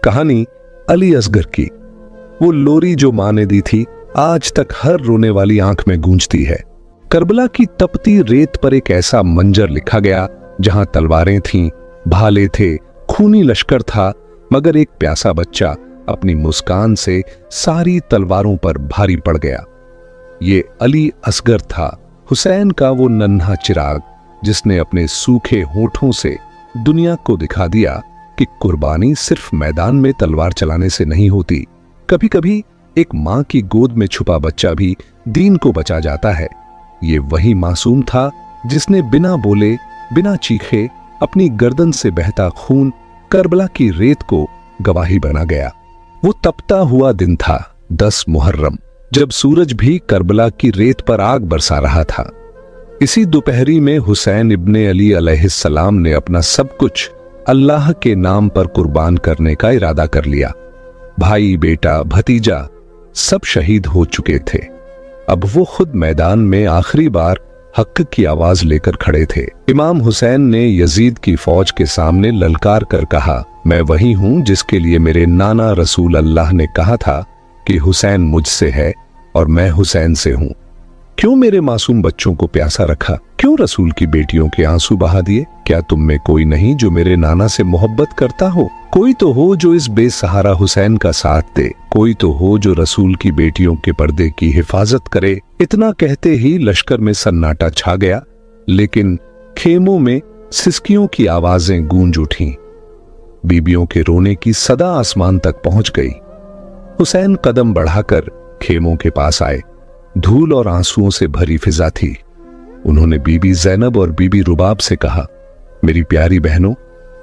कहानी अली असगर की। वो लोरी जो माँ ने दी थी आज तक हर रोने वाली आंख में गूंजती है। करबला की तपती रेत पर एक ऐसा मंजर लिखा गया जहां तलवारें थीं, भाले थे, खूनी लश्कर था, मगर एक प्यासा बच्चा अपनी मुस्कान से सारी तलवारों पर भारी पड़ गया। ये अली असगर था, हुसैन का वो नन्हा चिराग जिसने अपने सूखे होठों से दुनिया को दिखा दिया कि कुर्बानी सिर्फ मैदान में तलवार चलाने से नहीं होती। कभी कभी एक मां की गोद में छुपा बच्चा भी दीन को बचा जाता है। ये वही मासूम था जिसने बिना बोले, बिना चीखे अपनी गर्दन से बहता खून करबला की रेत को गवाही बना गया। वो तपता हुआ दिन था 10 मुहर्रम, जब सूरज भी करबला की रेत पर आग बरसा रहा था। इसी दोपहरी में हुसैन इब्ने अली अलैहिस्सलाम ने अपना सब कुछ अल्लाह के नाम पर कुर्बान करने का इरादा कर लिया। भाई, बेटा, भतीजा सब शहीद हो चुके थे। अब वो खुद मैदान में आखिरी बार हक की आवाज लेकर खड़े थे। इमाम हुसैन ने यजीद की फौज के सामने ललकार कर कहा, मैं वही हूं जिसके लिए मेरे नाना रसूल अल्लाह ने कहा था कि हुसैन मुझसे है और मैं हुसैन से हूं। क्यों मेरे मासूम बच्चों को प्यासा रखा? क्यों रसूल की बेटियों के आंसू बहा दिए? क्या तुम में कोई नहीं जो मेरे नाना से मोहब्बत करता हो? कोई तो हो जो इस बेसहारा हुसैन का साथ दे, कोई तो हो जो रसूल की बेटियों के पर्दे की हिफाजत करे। इतना कहते ही लश्कर में सन्नाटा छा गया, लेकिन खेमों में सिसकियों की आवाजें गूंज उठीं। बीबियों के रोने की सदा आसमान तक पहुंच गई। हुसैन कदम बढ़ाकर खेमों के पास आए। धूल और आंसुओं से भरी फिजा थी। उन्होंने बीबी ज़ैनब और बीबी रुबाब से कहा, मेरी प्यारी बहनों,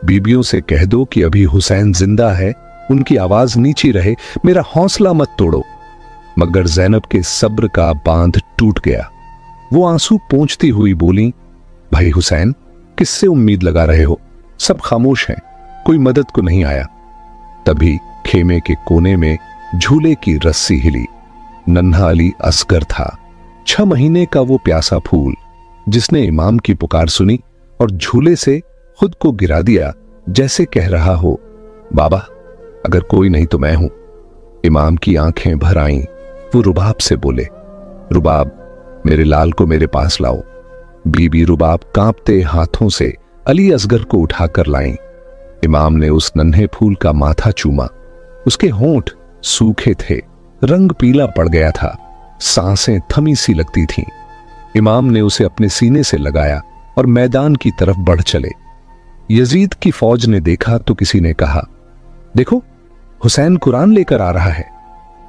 बीबियों से कह दो कि अभी हुसैन जिंदा है, उनकी आवाज नीची रहे, मेरा हौसला मत तोड़ो। मगर ज़ैनब के सब्र का बांध टूट गया। वो आंसू पोंछती हुई बोली, भाई हुसैन, किससे उम्मीद लगा रहे हो? सब खामोश हैं, कोई मदद को नहीं आया। तभी खेमे के कोने में झूले की रस्सी हिली। नन्हा अली असगर था, 6 महीने का वो प्यासा फूल जिसने इमाम की पुकार सुनी और झूले से खुद को गिरा दिया, जैसे कह रहा हो, बाबा अगर कोई नहीं तो मैं हूं। इमाम की आंखें भर आईं। वो रुबाब से बोले, रुबाब, मेरे लाल को मेरे पास लाओ। बीबी रुबाब कांपते हाथों से अली असगर को उठाकर लाईं। इमाम ने उस नन्हे फूल का माथा चूमा। उसके होंठ सूखे थे, रंग पीला पड़ गया था, सांसें थमी सी लगती थीं। इमाम ने उसे अपने सीने से लगाया और मैदान की तरफ बढ़ चले। यजीद की फौज ने देखा तो किसी ने कहा, देखो हुसैन कुरान लेकर आ रहा है।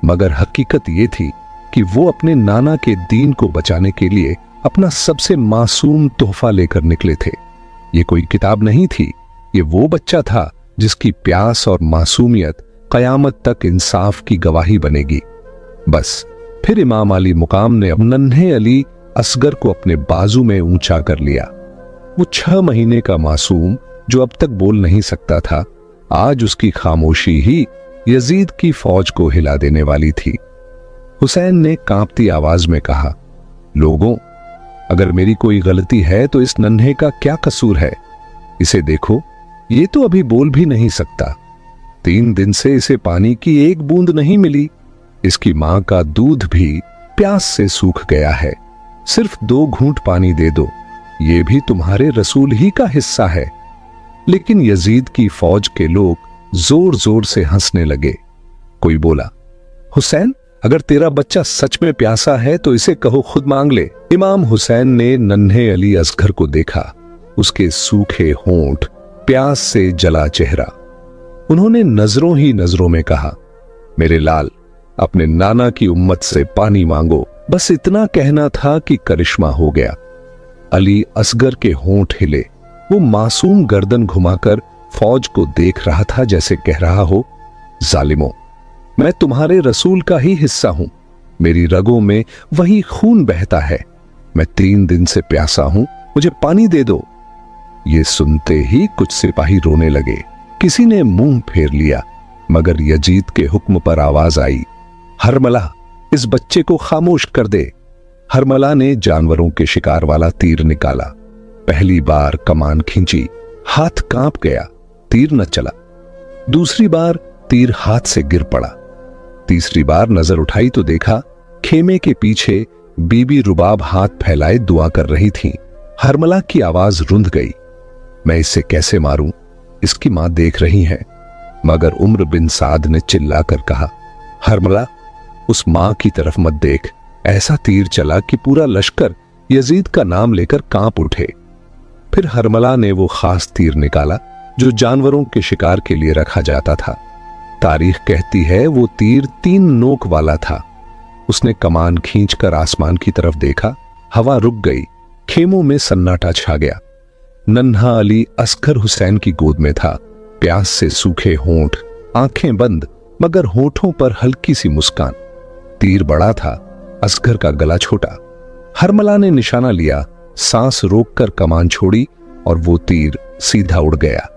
मगर हकीकत यह थी कि वो अपने नाना के दीन को बचाने के लिए अपना सबसे मासूम तोहफा लेकर निकले थे। ये कोई किताब नहीं थी, ये वो बच्चा था जिसकी प्यास और मासूमियत कयामत तक इंसाफ की गवाही बनेगी। बस फिर इमाम अली मुकाम ने नन्हे अली असगर को अपने बाजू में ऊंचा कर लिया। वो 6 महीने का मासूम जो अब तक बोल नहीं सकता था, आज उसकी खामोशी ही यजीद की फौज को हिला देने वाली थी। हुसैन ने कांपती आवाज में कहा, लोगों, अगर मेरी कोई गलती है तो इस नन्हे का क्या कसूर है? इसे देखो, ये तो अभी बोल भी नहीं सकता। 3 दिन से इसे पानी की एक बूंद नहीं मिली। इसकी मां का दूध भी प्यास से सूख गया है। सिर्फ 2 घूंट पानी दे दो, ये भी तुम्हारे रसूल ही का हिस्सा है। लेकिन यजीद की फौज के लोग जोर जोर से हंसने लगे। कोई बोला, हुसैन, अगर तेरा बच्चा सच में प्यासा है तो इसे कहो खुद मांग ले। इमाम हुसैन ने नन्हे अली असगर को देखा, उसके सूखे होंठ, प्यास से जला चेहरा। उन्होंने नजरों ही नजरों में कहा, मेरे लाल, अपने नाना की उम्मत से पानी मांगो। बस इतना कहना था कि करिश्मा हो गया। अली असगर के होंठ हिले। वो मासूम गर्दन घुमाकर फौज को देख रहा था, जैसे कह रहा हो, जालिमों, मैं तुम्हारे रसूल का ही हिस्सा हूं। मेरी रगों में वही खून बहता है। मैं 3 दिन से प्यासा हूं, मुझे पानी दे दो। ये सुनते ही कुछ सिपाही रोने लगे। किसी ने मुंह फेर लिया, मगर यजीद के हुक्म पर आवाज आई, हरमला, इस बच्चे को खामोश कर दे। हरमला ने जानवरों के शिकार वाला तीर निकाला। पहली बार कमान खींची, हाथ कांप गया, तीर न चला। दूसरी बार तीर हाथ से गिर पड़ा। तीसरी बार नजर उठाई तो देखा खेमे के पीछे बीबी रुबाब हाथ फैलाए दुआ कर रही थी। हरमला की आवाज रुंध गई। मैं इसे कैसे मारूं? इसकी मां देख रही है। मगर उम्र बिन साद ने चिल्लाकर कहा, हरमला, उस मां की तरफ मत देख। ऐसा तीर चला कि पूरा लश्कर यजीद का नाम लेकर कांप उठे। फिर हरमला ने वो खास तीर निकाला जो जानवरों के शिकार के लिए रखा जाता था। तारीख कहती है वो तीर 3 नोक वाला था। उसने कमान खींचकर आसमान की तरफ देखा। हवा रुक गई। खेमों में सन्नाटा छा गया। नन्हा अली असगर हुसैन की गोद में था। प्यास से सूखे होंठ, आंखें बंद, मगर होठों पर हल्की सी मुस्कान। तीर बड़ा था, असगर का गला छोटा। हरमला ने निशाना लिया, सांस रोककर कमान छोड़ी और वो तीर सीधा उड़ गया।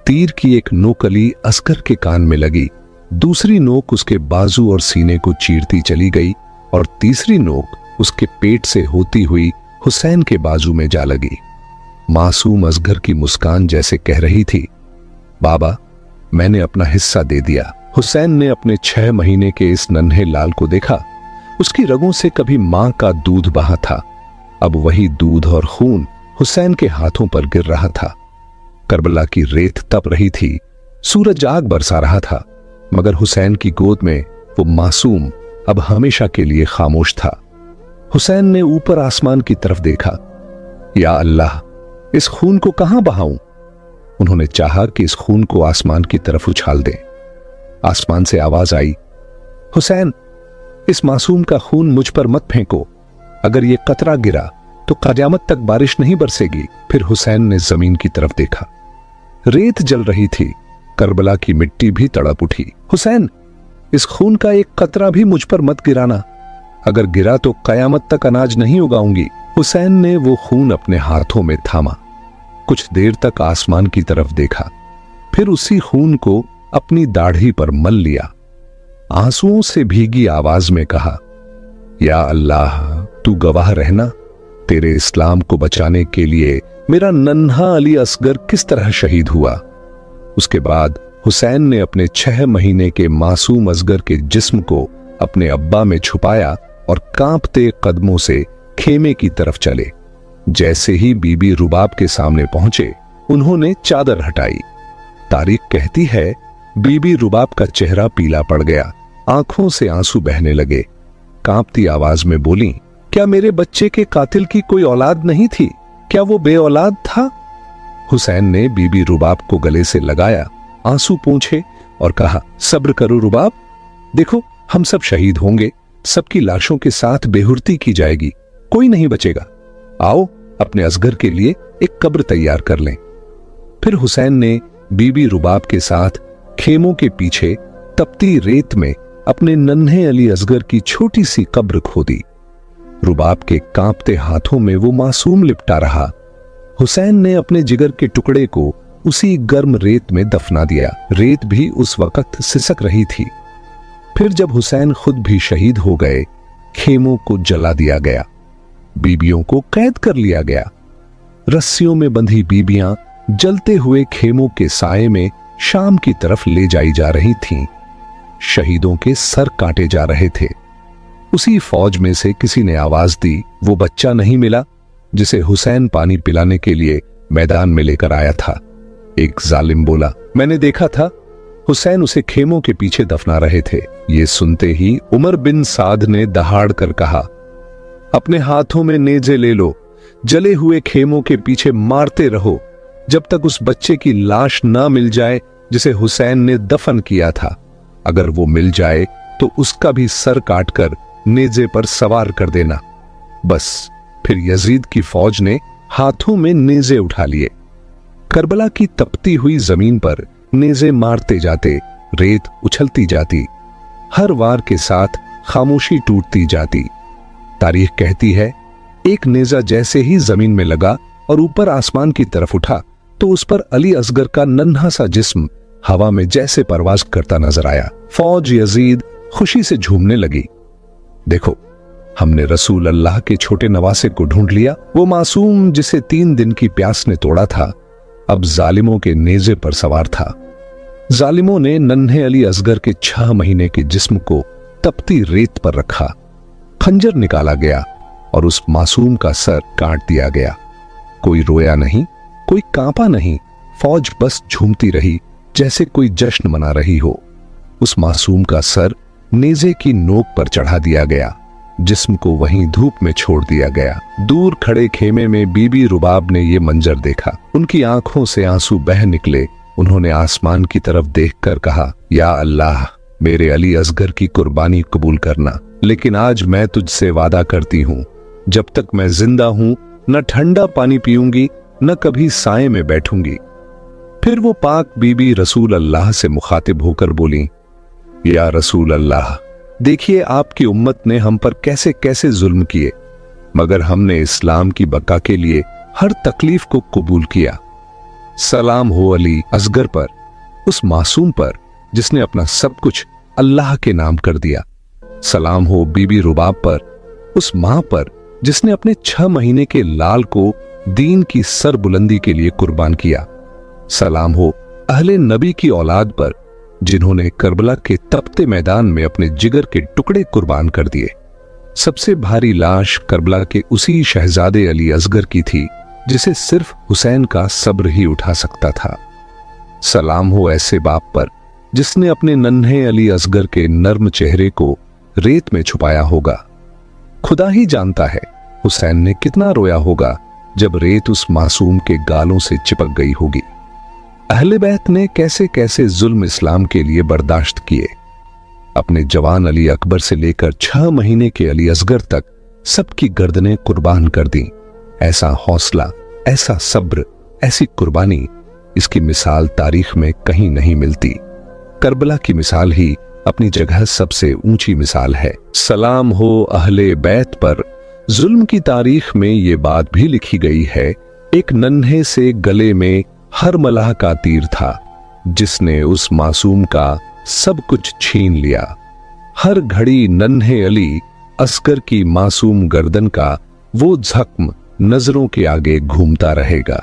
तीर की एक नोकली असगर के कान में लगी, दूसरी नोक उसके बाजू और सीने को चीरती चली गई और तीसरी नोक उसके पेट से होती हुई हुसैन के बाजू में जा लगी। मासूम असगर की मुस्कान जैसे कह रही थी, बाबा, मैंने अपना हिस्सा दे दिया। हुसैन ने अपने 6 महीने के इस नन्हे लाल को देखा। उसकी रगों से कभी मां का दूध बहा था, अब वही दूध और खून हुसैन के हाथों पर गिर रहा था। करबला की रेत तप रही थी, सूरज आग बरसा रहा था, मगर हुसैन की गोद में वो मासूम अब हमेशा के लिए खामोश था। हुसैन ने ऊपर आसमान की तरफ देखा। या अल्लाह, इस खून को कहां बहाऊं? उन्होंने चाहा कि इस खून को आसमान की तरफ उछाल दें। आसमान से आवाज आई, हुसैन, इस मासूम का खून मुझ पर मत फेंको। अगर ये कतरा गिरा तो क़यामत तक बारिश नहीं बरसेगी। फिर हुसैन ने जमीन की तरफ देखा। रेत जल रही थी, करबला की मिट्टी भी तड़प उठी। हुसैन, इस खून का एक कतरा भी मुझ पर मत गिराना। अगर गिरा तो क़यामत तक अनाज नहीं उगाऊंगी। हुसैन ने वो खून अपने हाथों में थामा। कुछ देर तक आसमान की तरफ देखा, फिर उसी खून को अपनी दाढ़ी पर मल लिया। आंसुओं से भीगी आवाज में कहा, या अल्लाह, तू गवाह रहना, तेरे इस्लाम को बचाने के लिए मेरा नन्हा अली असगर किस तरह शहीद हुआ। उसके बाद हुसैन ने अपने 6 महीने के मासूम असगर के जिस्म को अपने अब्बा में छुपाया और कांपते कदमों से खेमे की तरफ चले। जैसे ही बीबी रुबाब के सामने पहुंचे, उन्होंने चादर हटाई। तारीख कहती है बीबी रुबाब का चेहरा पीला पड़ गया, आंखों से आंसू बहने लगे। कांपती आवाज में बोली, क्या मेरे बच्चे के कातिल की कोई औलाद नहीं थी? क्या वो बे औलाद था? हुसैन ने बीबी रुबाब को गले से लगाया, आंसू पोंछे और कहा, सब्र करो रुबाब, देखो हम सब शहीद होंगे, सबकी लाशों के साथ बेहुरती की जाएगी, कोई नहीं बचेगा। आओ अपने असगर के लिए एक कब्र तैयार कर लें। फिर हुसैन ने बीबी रुबाब के साथ खेमों के पीछे तपती रेत में अपने नन्हे अली असगर की छोटी सी कब्र खोदी। रुबाब के कांपते हाथों में वो मासूम लिपटा रहा। हुसैन ने अपने जिगर के टुकड़े को उसी गर्म रेत में दफना दिया। रेत भी उस वक्त सिसक रही थी। फिर जब हुसैन खुद भी शहीद हो गए, खेमों को जला दिया गया, बीबियों को कैद कर लिया गया। रस्सियों में बंधी बीबियां जलते हुए खेमों के साए में शाम की तरफ ले जाई जा रही थीं। शहीदों के सर काटे जा रहे थे। उसी फौज में से किसी ने आवाज दी, वो बच्चा नहीं मिला जिसे हुसैन पानी पिलाने के लिए मैदान में लेकर आया था। एक जालिम बोला, मैंने देखा था, हुसैन उसे खेमों के पीछे दफना रहे थे। ये सुनते ही उमर बिन साद ने दहाड़ कर कहा, अपने हाथों में नेजे ले लो, जले हुए खेमों के पीछे मारते रहो जब तक उस बच्चे की लाश ना मिल जाए जिसे हुसैन ने दफन किया था। अगर वो मिल जाए तो उसका भी सर काटकर नेजे पर सवार कर देना। बस फिर यजीद की फौज ने हाथों में नेजे उठा लिए। करबला की तपती हुई जमीन पर नेजे मारते जाते, रेत उछलती जाती, हर वार के साथ खामोशी टूटती जाती। तारीख कहती है एक नेजा जैसे ही जमीन में लगा और ऊपर आसमान की तरफ उठा तो उस पर अली असगर का नन्हा सा जिस्म हवा में जैसे परवाज करता नजर आया। फौज यजीद खुशी से झूमने लगी। देखो, हमने रसूल अल्लाह के छोटे नवासे को ढूंढ लिया। वो मासूम जिसे 3 दिन की प्यास ने तोड़ा था, अब जालिमों के नेजे पर सवार था। जालिमों ने नन्हे अली असगर के 6 महीने के जिस्म को तपती रेत पर रखा। खंजर निकाला गया और उस मासूम का सर काट दिया गया। कोई रोया नहीं, कोई कांपा नहीं, फौज बस झूमती रही जैसे कोई जश्न मना रही हो। उस मासूम का सर नेज़े की नोक पर चढ़ा दिया गया, जिस्म को वहीं धूप में छोड़ दिया गया। दूर खड़े खेमे में बीबी रुबाब ने यह मंजर देखा। उनकी आंखों से आंसू बह निकले। उन्होंने आसमान की तरफ देखकर कहा, या अल्लाह, मेरे अली असगर की कुर्बानी कबूल करना। लेकिन आज मैं तुझसे वादा करती हूं, जब तक मैं जिंदा हूं न ठंडा पानी पीऊंगी न कभी साए में बैठूंगी। फिर वो पाक बीबी रसूल अल्लाह से मुखातिब होकर बोली, या रसूल अल्लाह, देखिए आपकी उम्मत ने हम पर कैसे कैसे जुल्म किए, मगर हमने इस्लाम की बका के लिए हर तकलीफ को कबूल किया। सलाम हो अली असगर पर, उस मासूम पर जिसने अपना सब कुछ अल्लाह के नाम कर दिया। सलाम हो बीबी रुबाब पर, उस मां पर जिसने अपने 6 महीने के लाल को दीन की सरबुलंदी के लिए कुर्बान किया। सलाम हो अहले नबी की औलाद पर, जिन्होंने करबला के तपते मैदान में अपने जिगर के टुकड़े कुर्बान कर दिए। सबसे भारी लाश करबला के उसी शहजादे अली असगर की थी जिसे सिर्फ हुसैन का सब्र ही उठा सकता था। सलाम हो ऐसे बाप पर जिसने अपने नन्हे अली असगर के नर्म चेहरे को रेत में छुपाया होगा। खुदा ही जानता है हुसैन ने कितना रोया होगा जब रेत उस मासूम के गालों से चिपक गई होगी। अहले बैत ने कैसे कैसे जुल्म इस्लाम के लिए बर्दाश्त किए। अपने जवान अली अकबर से लेकर 6 महीने के अली असगर तक सबकी गर्दनें कुर्बान कर दी। ऐसा हौसला, ऐसा सब्र, ऐसी कुर्बानी, इसकी मिसाल तारीख में कहीं नहीं मिलती। करबला की मिसाल ही अपनी जगह सबसे ऊंची मिसाल है। सलाम हो अहले बैत पर। जुल्म की तारीख में ये बात भी लिखी गई है, एक नन्हे से गले में हर मलाह का तीर था जिसने उस मासूम का सब कुछ छीन लिया। हर घड़ी नन्हे अली असगर की मासूम गर्दन का वो जख्म नजरों के आगे घूमता रहेगा।